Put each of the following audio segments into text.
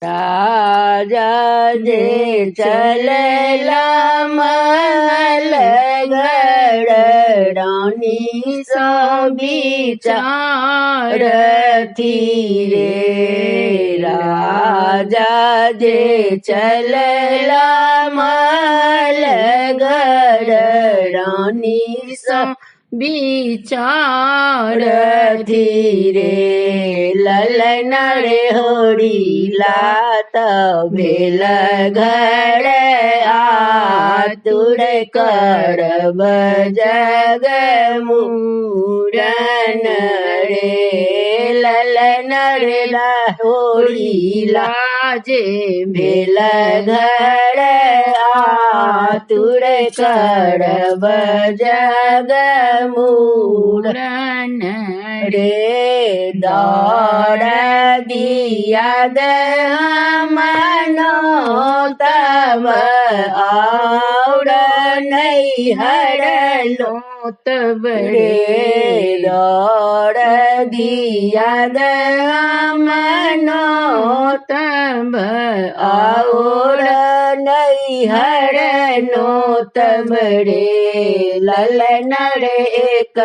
राजा जे चलेला महल गढ़रानी सो विचारती रे। राजा जे चलेला महल गढ़रानी सो विचारती रे। ललन रे होरी लात भेल घर आतुर करब जग मूरन रे। ललन रे होरी लाजे भेल घर आतुर करब जग मूरन रे। दौड़ दिया मनो तब और नैहर लो तब रे। दौड़ दिया मनो तब और नैहर नो तब रे। ललन रे एक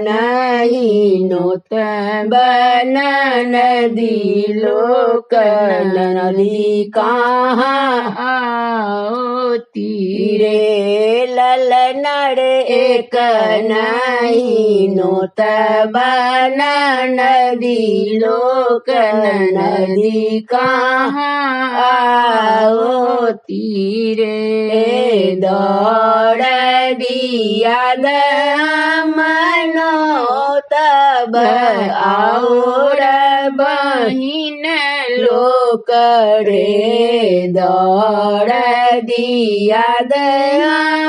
नहीं नो तब नदी लोक नदी कहाँ आओती रे। ललन रे एक नहीं नो तब नदी लोक नदी कहाँ आओती रे। दौड़ दिया मनो तब और बहिन लोक रे। दौड़ दिया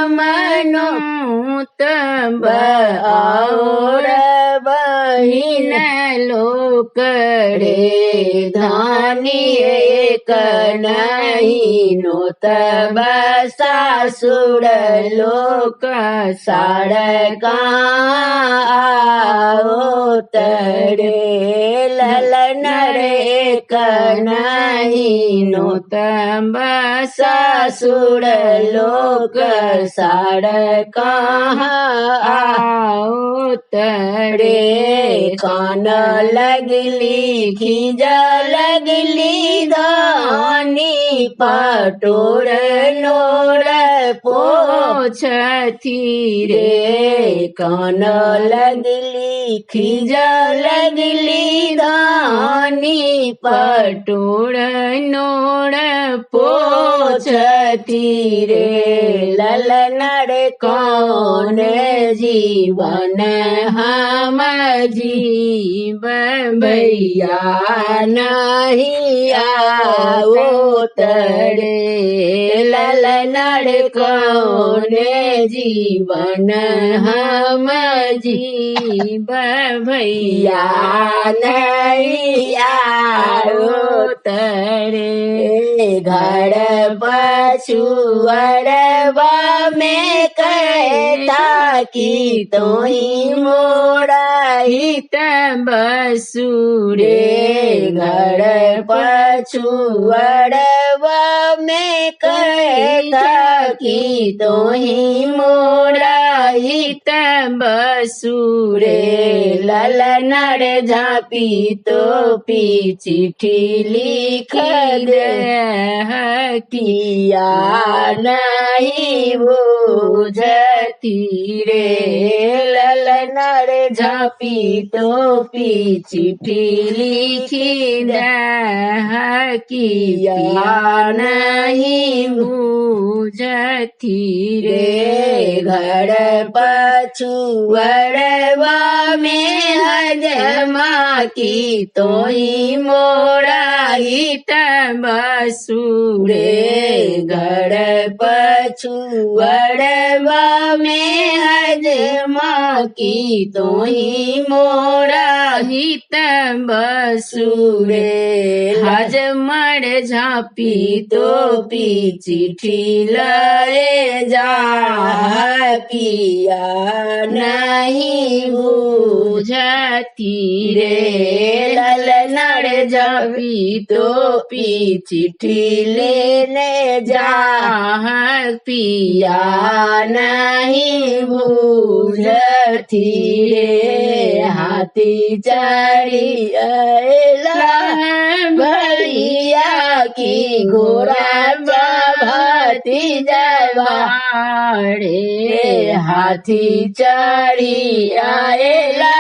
मनो तब और बहिन लोक रे। धानी एक नहीं नो तब सासुर लोक सड़का तरे। ललन रे एक नहीं नो तब ससुर लोक सड़का तरे। कान लगली खिज लगली धानी पटोर नोर पोछती रे। कान लगली खिज लगली धानी पटोर नोर पोछती रे। ललन रे कौन जीवन हम जीव भैया नहीं आओ तरे। ललन रे कौन जीवन हम जीव भैया नहीं आओ तरे। घर पछुअरवा में कहता कि तोही मोरा हित बसुरे। घर पछुअरवा में कहता कि तोही मोरा हित बसुरे। ललन रे झापी तो पी चिट्ठी लिख दे किया नहीं बुझती रे। ललन रे झापी तो पी चिट्ठी लिखी दे किया नहीं बुझती रे। घर पछुअरवा में हजमा की तोही मोरा हित बसुरे। घर पछुअरवा में हजमा की तोही मोरा हित बसुरे हाज मड़ झापी तोपी चिट्ठी लए जा पिया नहीं बुझती रे ललनड़ झापी तोपी चिट्ठी लेने जा पिया नहीं बुझती रे हाथी चढ़ी अला भैया की घोड़ा भती जवाड़े हाथी चढ़ी आएला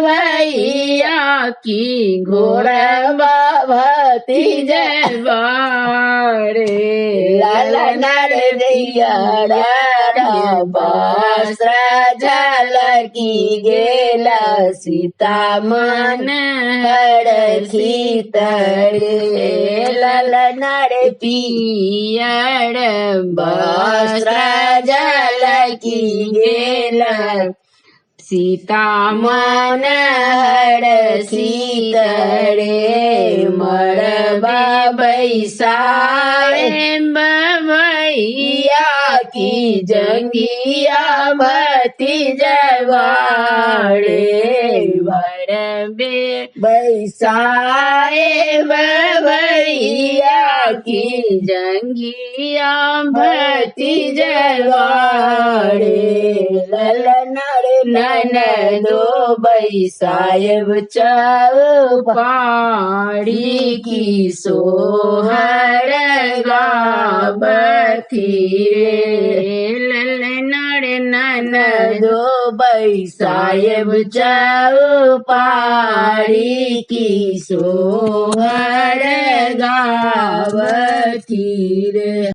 भैया की घोड़ा भती जवाड़े लाला नारे दैया वस्त्र झलकी गेला सीता मन हड़खी तड़े ललनार पियर वस्त्र झलकी गेला सीता मन हड़खी तड़े मरबा बैसाए भैया की जंगिया भती जवाड़े बरबे बैसाए भैया की जंगिया भती जवाड़े ललनर ननदो बैसायब पाड़ी की सोहर गावती ललनर ननदो बैसायब पाड़ी की सोहर गावती रे।